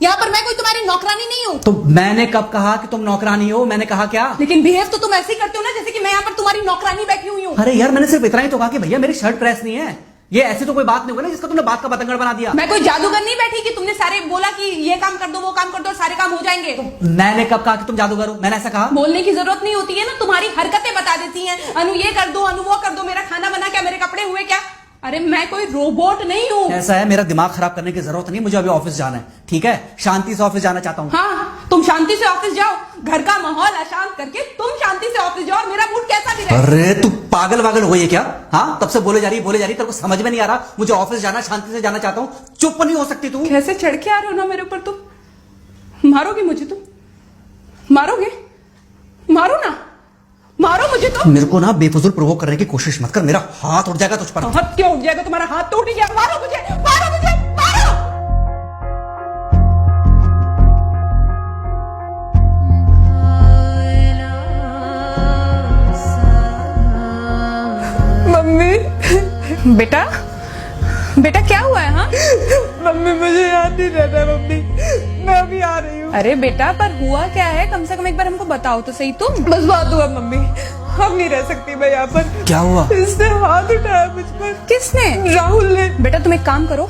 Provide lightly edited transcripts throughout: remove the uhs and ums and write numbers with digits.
यहाँ पर मैं कोई तुम्हारी नौकरानी नहीं हूँ। तो मैंने कब कहा कि तुम नौकरानी हो? मैंने कहा क्या? लेकिन बिहेव तो तुम ऐसे ही करते हो ना जैसे कि मैं यहाँ पर तुम्हारी नौकरानी बैठी हुई हूँ। अरे यार मैंने सिर्फ इतना ही तो कहा कि भैया मेरी शर्ट प्रेस नहीं है। ये ऐसी तो कोई बात नहीं होगी ना जिसका तुमने बात का बतंगड़ बना दिया। मैं कोई जादूगर नहीं बैठी कि तुमने सारे बोला कि ये काम कर दो वो काम कर दो सारे काम हो जाएंगे। मैंने कब कहा कि तुम जादूगर हो? मैंने ऐसा कहा? बोलने की जरूरत नहीं होती है ना, तुम्हारी हरकतें बता देती हैं। अनु ये कर दो, अनु वो कर दो, मेरा खाना बना क्या, मेरे कपड़े हुए क्या। अरे मैं कोई रोबोट नहीं हूँ। ऐसा है, मेरा दिमाग खराब करने की जरूरत नहीं, मुझे अभी ऑफिस जाना है। ठीक है, शांति से ऑफिस जाना चाहता हूँ। हाँ तुम शांति से ऑफिस जाओ, घर का माहौल अशांत करके तुम शांति से ऑफिस जाओ और मेरा मूड कैसा भी रहे। अरे तू पागल वागल हो ये क्या? हाँ तब से बोले जा रही तेरे को समझ में नहीं आ रहा? मुझे ऑफिस जाना, शांति से जाना चाहता हूँ। चुप नहीं हो सकती तू? कैसे चढ़ के आ रहे हो ना मेरे ऊपर तुम। मारोगे मुझे तुम? मारोगे? मारो ना, मारो मुझे तो। मेरे को ना बेफजूल प्रोवोक करने की कोशिश मत कर, मेरा हाथ उठ जाएगा तुझ पर। हाथ क्यों उठ जाएगा? तुम्हारा हाथ तो उठ गया। मारो मुझे, मारो मुझे, मारो। मम्मी। बेटा बेटा क्या हुआ है? हाँ मम्मी मुझे याद नहीं रहता मम्मी, मैं अभी आ रही हूँ। अरे बेटा पर हुआ क्या है? कम से कम एक बार हमको बताओ तो सही तुम। बस बात हुआ मम्मी, हम नहीं रह सकती मैं यहाँ पर। क्या हुआ? इसने हाथ उठाया मुझ पर। किसने? राहुल ने। बेटा तुम एक काम करो,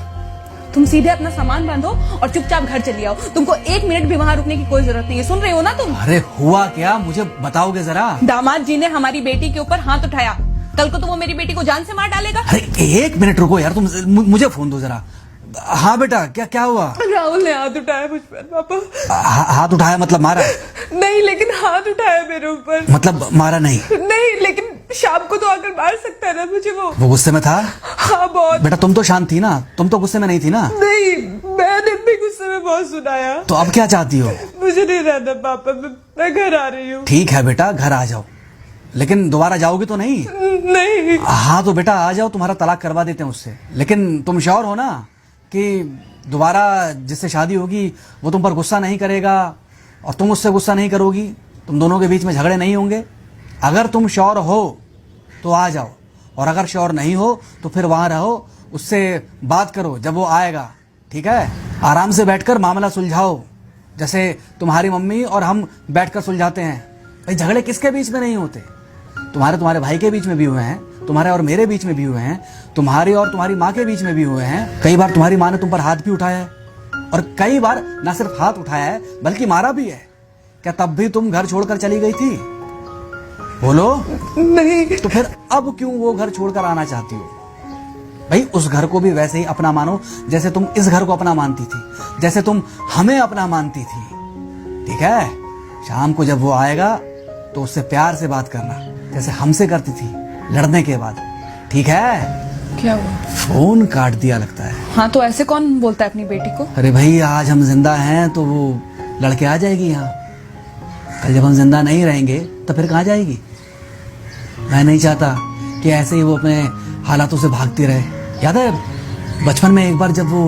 तुम सीधे अपना सामान बांधो और चुपचाप घर चली आओ। तुमको एक मिनट भी वहाँ रुकने की कोई जरूरत नहीं है। सुन रहे हो ना तुम? अरे हुआ क्या, मुझे बताओगे जरा? दामाद जी ने हमारी बेटी के ऊपर हाथ उठाया। कल को तो वो मेरी बेटी को जान से मार डालेगा। अरे एक मिनट रुको यार, तुम मुझे फोन दो जरा। हाँ बेटा क्या हुआ? राहुल ने हाथ उठाया मुझ पर पापा। हाथ उठाया मतलब मारा? नहीं लेकिन हाथ उठाया मेरे ऊपर। मतलब मारा नहीं? नहीं लेकिन शाम को तो आकर मार सकता है ना मुझे वो गुस्से में था? हाँ बहुत। बेटा तुम तो शांत थी ना, तुम तो गुस्से में नहीं थी ना? नहीं मैंने भी गुस्से में बहुत सुनाया। तो अब क्या चाहती हो? मुझे नहीं रहना पापा, मैं घर आ रही हूँ। ठीक है बेटा घर आ जाओ, लेकिन दोबारा जाओगी तो नहीं? नहीं। हाँ तो बेटा आ जाओ, तुम्हारा तलाक करवा देते हैं उससे। लेकिन तुम श्योर हो ना कि दोबारा जिससे शादी होगी वो तुम पर गुस्सा नहीं करेगा और तुम उससे गुस्सा नहीं करोगी, तुम दोनों के बीच में झगड़े नहीं होंगे? अगर तुम श्योर हो तो आ जाओ, और अगर श्योर नहीं हो तो फिर वहां रहो, उससे बात करो जब वो आएगा। ठीक है, आराम से बैठकर मामला सुलझाओ, जैसे तुम्हारी मम्मी और हम बैठकर सुलझाते हैं। भाई झगड़े किसके बीच में नहीं होते? तुम्हारे भाई के बीच में भी हुए हैं, तुम्हारे और मेरे बीच में भी हुए हैं, तुम्हारी और तुम्हारी माँ के बीच में भी हुए हैं। कई बार तुम्हारी माँ ने तुम पर हाथ भी उठाया है, और कई बार ना सिर्फ हाथ उठाया है बल्कि मारा भी है। क्या तब भी तुम घर छोड़कर चली गई थी? बोलो। नहीं। तो फिर अब क्यों वो घर छोड़कर आना चाहती हो? भाई उस घर को भी वैसे ही अपना मानो जैसे तुम इस घर को अपना मानती थी, जैसे तुम हमें अपना मानती थी। ठीक है, शाम को जब वो आएगा तो उससे प्यार से बात करना, जैसे हमसे करती थी लड़ने के बाद। ठीक है? क्या हुआ? फोन काट दिया लगता है। हाँ तो ऐसे कौन बोलता है अपनी बेटी को? अरे भाई आज हम जिंदा हैं तो वो लड़के आ जाएगी यहाँ, कल जब हम जिंदा नहीं रहेंगे तो फिर कहाँ जाएगी? मैं नहीं चाहता कि ऐसे ही वो अपने हालातों से भागती रहे। याद है बचपन में एक बार जब वो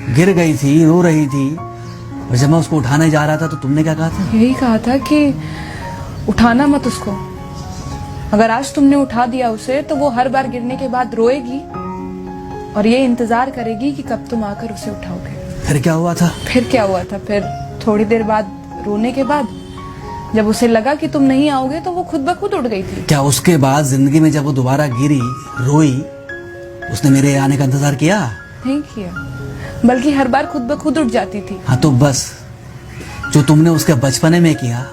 गिर गई थी, रो रही थी, और जब मैं उसको उठाने जा रहा था तो तुमने क्या कहा था? यही कहा था कि उठाना मत उसको। अगर आज तुमने उठा दिया उसे तो वो हर बार गिरने के बाद रोएगी और ये इंतजार करेगी कि कब तुम आकर उसे उठाओगे। फिर क्या हुआ था? फिर क्या हुआ था? फिर थोड़ी देर बाद रोने के बाद जब उसे लगा कि तुम नहीं आओगे तो वो खुद ब खुद उठ गई थी। क्या उसके बाद जिंदगी में जब वो दोबारा गिरी, रोई, उसने मेरे आने का इंतजार किया? नहीं किया, बल्कि हर बार खुद ब खुद उठ जाती थी। हाँ तो बस जो तुमने उसके बचपने में किया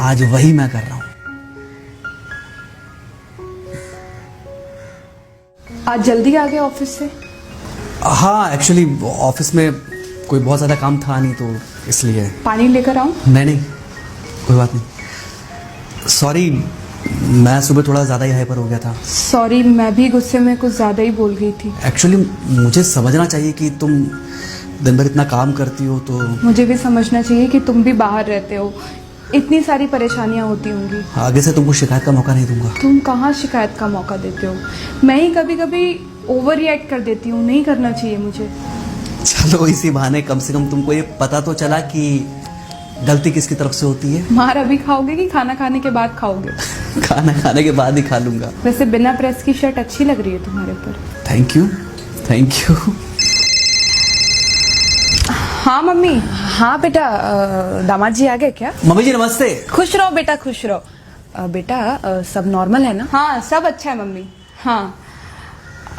आज वही मैं कर रहा हूँ। आज जल्दी आ गए ऑफिस से? हाँ एक्चुअली ऑफिस में कोई बहुत ज्यादा काम था नहीं तो इसलिए। पानी लेकर आऊं? नहीं कोई बात नहीं, सॉरी मैं सुबह थोड़ा ज्यादा ही हाइपर हो गया था। सॉरी मैं भी गुस्से में कुछ ज्यादा ही बोल गई थी। एक्चुअली मुझे समझना चाहिए कि तुम दिन भर इतना काम करती हो तो। मुझे भी समझना चाहिए कि तुम भी बाहर रहते हो, इतनी सारी परेशानियां होती होंगी। आगे से तुमको शिकायत का मौका नहीं दूंगा। तुम कहाँ शिकायत का मौका देते हो? मैं ही कभी कभी ओवर रिएक्ट कर देती हूँ, नहीं करना चाहिए मुझे। चलो इसी बहाने कम से कम तुमको ये पता तो चला कि गलती किसकी तरफ से होती है। मार अभी खाओगे कि खाना खाने के बाद खाओगे? खाना खाने के बाद ही खा लूंगा। वैसे बिना प्रेस की शर्ट अच्छी लग रही है तुम्हारे ऊपर। Thank you. हाँ मम्मी। हाँ बेटा, दामाद जी आ गए क्या? मम्मी जी नमस्ते। खुश रहो बेटा, खुश रहो। बेटा सब नॉर्मल है ना? हाँ सब अच्छा है मम्मी। हाँ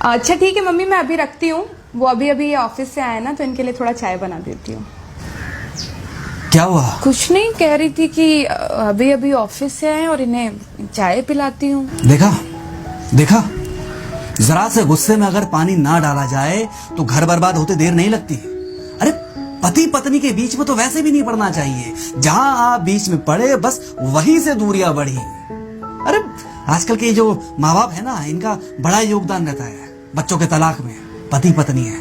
अच्छा ठीक है मम्मी, मैं अभी रखती हूँ। वो अभी अभी ऑफिस से आए ना, तो इनके लिए थोड़ा चाय बना देती हूँ। क्या हुआ? कुछ नहीं, कह रही थी कि अभी अभी ऑफिस से आए और इन्हें चाय पिलाती हूँ। देखा देखा, जरा से गुस्से में अगर पानी ना डाला जाए तो घर बर्बाद होते देर नहीं लगती। अरे पति पत्नी के बीच में तो वैसे भी नहीं पड़ना चाहिए। जहां आप बीच में पड़े बस वहीं से दूरियां बढ़ी। अरे आजकल के जो माँ बाप है ना, इनका बड़ा योगदान रहता है बच्चों के तलाक में। पति पत्नी है,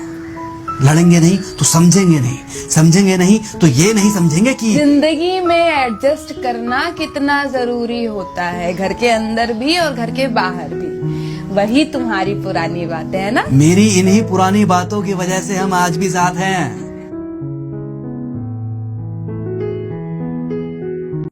लड़ेंगे नहीं तो समझेंगे नहीं, समझेंगे नहीं तो ये नहीं समझेंगे कि जिंदगी में एडजस्ट करना कितना जरूरी होता है, घर के अंदर भी और घर के बाहर भी। वही तुम्हारी पुरानी बातें है ना। मेरी इन्हीं पुरानी बातों की वजह से हम आज भी साथ हैं।